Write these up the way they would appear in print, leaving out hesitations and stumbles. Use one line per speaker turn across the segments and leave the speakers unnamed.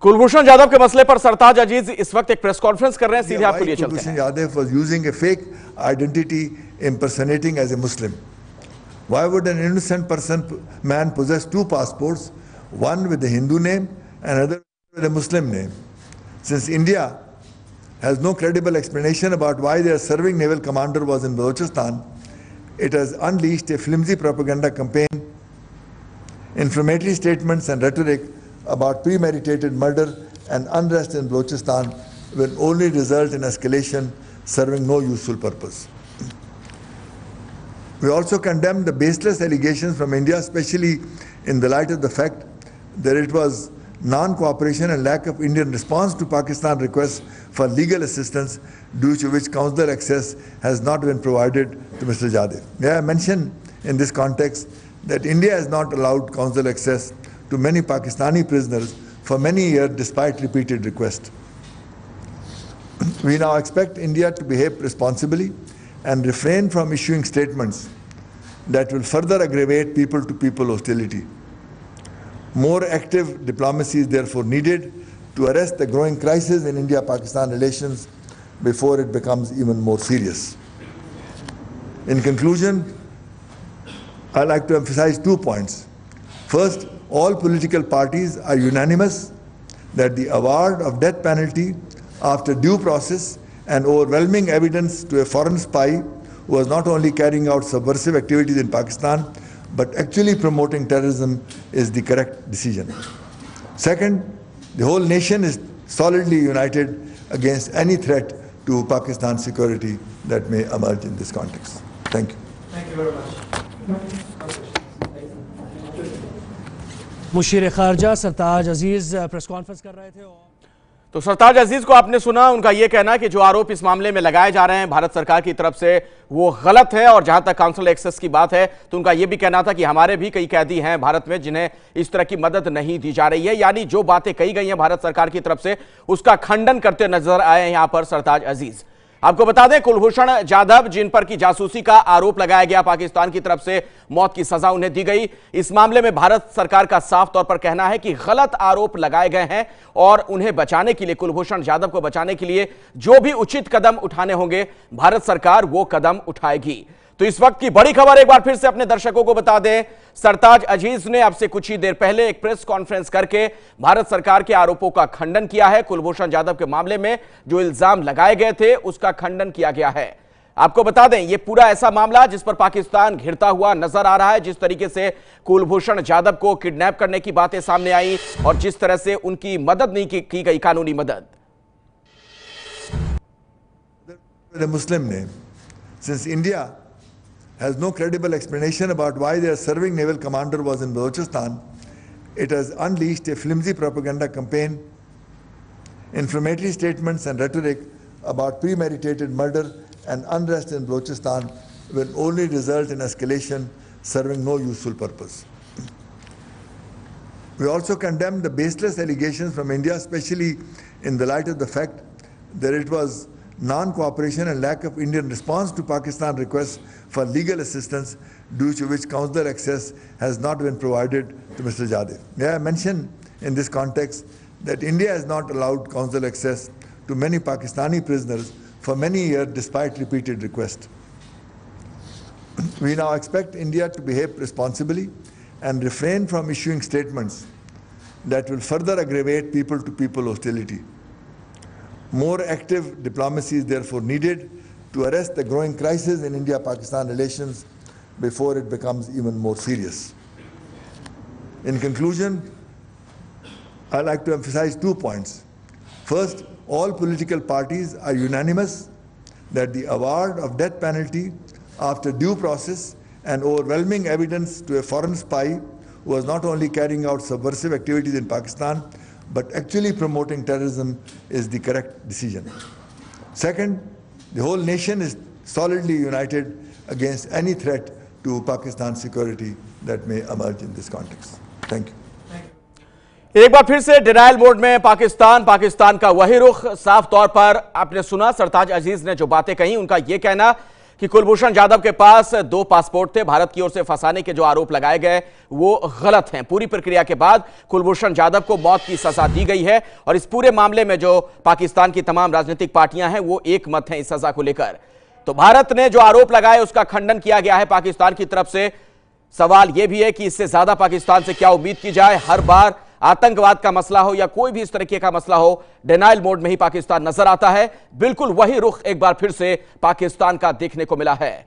कुलभूषण जाधव के मसले पर सरताज अजीज इस वक्त एक प्रेस कॉन्फ्रेंस कर रहे हैं, सीधे आपके लिए चलते हैं।
Kulbhushan Yadav was using a fake identity impersonating as a Muslim. Why would an innocent man possess two passports, one with a Hindu name and another with a Muslim name? Since India has no credible explanation about why their serving naval commander was in Balochistan, it has unleashed a flimsy propaganda campaign, inflammatory statements and rhetoric about premeditated murder and unrest in Balochistan will only result in escalation, serving no useful purpose. We also condemn the baseless allegations from India, especially in the light of the fact that it was non-cooperation and lack of Indian response to Pakistan requests for legal assistance, due to which consular access has not been provided to Mr. Jadhav. May I mention in this context that India has not allowed consular access to many Pakistani prisoners for many years despite repeated requests. We now expect India to behave responsibly and refrain from issuing statements that will further aggravate people-to-people hostility. More active diplomacy is therefore needed to arrest the growing crisis in India-Pakistan relations before it becomes even more serious. In conclusion, I'd like to emphasize 2 points. First, all political parties are unanimous that the award of death penalty after due process and overwhelming evidence to a foreign spy who was not only carrying out subversive activities in Pakistan but actually promoting terrorism is the correct decision. Second, the whole nation is solidly united against any threat to Pakistan's security that may emerge in this context. Thank you.
Thank you very much. मुशीर खारजा Sartaj Aziz press conference कर रहे थे।
तो सरताज अजीज को आपने सुना, उनका यह कहना कि जो आरोप इस मामले में लगाए जा रहे हैं भारत सरकार की तरफ से वो गलत है, और जहां तक काउंसिल एक्सेस की बात है तो उनका यह भी कहना था कि हमारे भी कई कैदी हैं भारत में जिन्हें इस तरह की मदद नहीं दी जा रही है। यानी जो बातें कही गई हैं भारत सरकार की तरफ से उसका खंडन करते नजर आए यहां पर सरताज अजीज। आपको बता दें, कुलभूषण जाधव जिन पर की जासूसी का आरोप लगाया गया, पाकिस्तान की तरफ से मौत की सजा उन्हें दी गई। इस मामले में भारत सरकार का साफ तौर पर कहना है कि गलत आरोप लगाए गए हैं और उन्हें बचाने के लिए, कुलभूषण जाधव को बचाने के लिए जो भी उचित कदम उठाने होंगे भारत सरकार वो कदम उठाएगी। तो इस वक्त की बड़ी खबर एक बार फिर से अपने दर्शकों को बता दें, सरताज अजीज ने अब से कुछ ही देर पहले एक प्रेस कॉन्फ्रेंस करके भारत सरकार के आरोपों का खंडन किया है। कुलभूषण जाधव के मामले में जो इल्जाम लगाए गए थे उसका खंडन किया गया है। आपको बता दें, यह पूरा ऐसा मामला जिस पर पाकिस्तान घिरता हुआ नजर आ रहा है। जिस तरीके से कुलभूषण जाधव को किडनैप करने की बातें सामने आई और जिस तरह से उनकी मदद नहीं की गई, कानूनी मदद।
Muslim name, since India has no credible explanation about why their serving naval commander was in Balochistan, it has unleashed a flimsy propaganda campaign, inflammatory statements and rhetoric about premeditated murder and unrest in Balochistan will only result in escalation, serving no useful purpose. We also condemn the baseless allegations from India, especially in the light of the fact that it was non-cooperation and lack of Indian response to Pakistan requests for legal assistance, due to which consular access has not been provided to Mr. Jadhav. May I mention in this context that India has not allowed consular access to many Pakistani prisoners for many years despite repeated requests. We now expect India to behave responsibly and refrain from issuing statements that will further aggravate people-to-people hostility. More active diplomacy is therefore needed to arrest the growing crisis in India-Pakistan relations before it becomes even more serious. In conclusion, I'd like to emphasize 2 points. First, all political parties are unanimous that the award of death penalty after due process and overwhelming evidence to a foreign spy who was not only carrying out subversive activities in Pakistan but actually promoting terrorism is the correct decision. Second, the whole nation is solidly united against any threat to Pakistan's security that may emerge in this context. Thank you.
एक बार फिर से denial mode में पाकिस्तान का वही रुख साफ तौर पर आपने सुना। सरताज अजीज ने जो बातें कही, उनका यह कहना कि कुलभूषण जाधव के पास 2 पासपोर्ट थे। भारत की ओर से फंसाने के जो आरोप लगाए गए वो गलत हैं। पूरी प्रक्रिया के बाद कुलभूषण जाधव को मौत की सजा दी गई है और इस पूरे मामले में जो पाकिस्तान की तमाम राजनीतिक पार्टियां हैं वो एक मत हैं इस सजा को लेकर। तो भारत ने जो आरोप लगाए उसका खंडन किया गया है पाकिस्तान की तरफ से। सवाल यह भी है कि इससे ज्यादा पाकिस्तान से क्या उम्मीद की जाए। हर बार आतंकवाद का मसला हो या कोई भी इस तरीके का मसला हो, डिनाइल मोड में ही पाकिस्तान नजर आता है। बिल्कुल वही रुख एक बार फिर से पाकिस्तान का देखने को मिला है।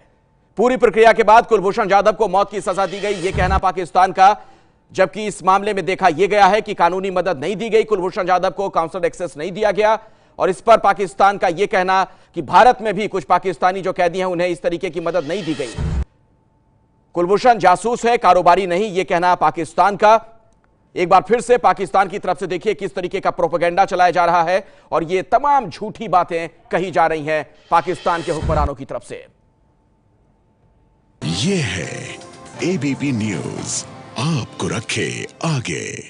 पूरी प्रक्रिया के बाद कुलभूषण जाधव को मौत की सजा दी गई, यह कहना पाकिस्तान का, जबकि इस मामले में देखा यह गया है कि कानूनी मदद नहीं दी गई कुलभूषण जाधव को, काउंसलर एक्सेस नहीं दिया गया। और इस पर पाकिस्तान का यह कहना कि भारत में भी कुछ पाकिस्तानी जो कैदी हैं उन्हें इस तरीके की मदद नहीं दी गई। कुलभूषण जासूस है, कारोबारी नहीं, यह कहना पाकिस्तान का। एक बार फिर से पाकिस्तान की तरफ से देखिए किस तरीके का प्रोपेगेंडा चलाया जा रहा है और ये तमाम झूठी बातें कही जा रही हैं पाकिस्तान के हुक्मरानों की तरफ से।
ये है एबीपी न्यूज, आपको रखे आगे।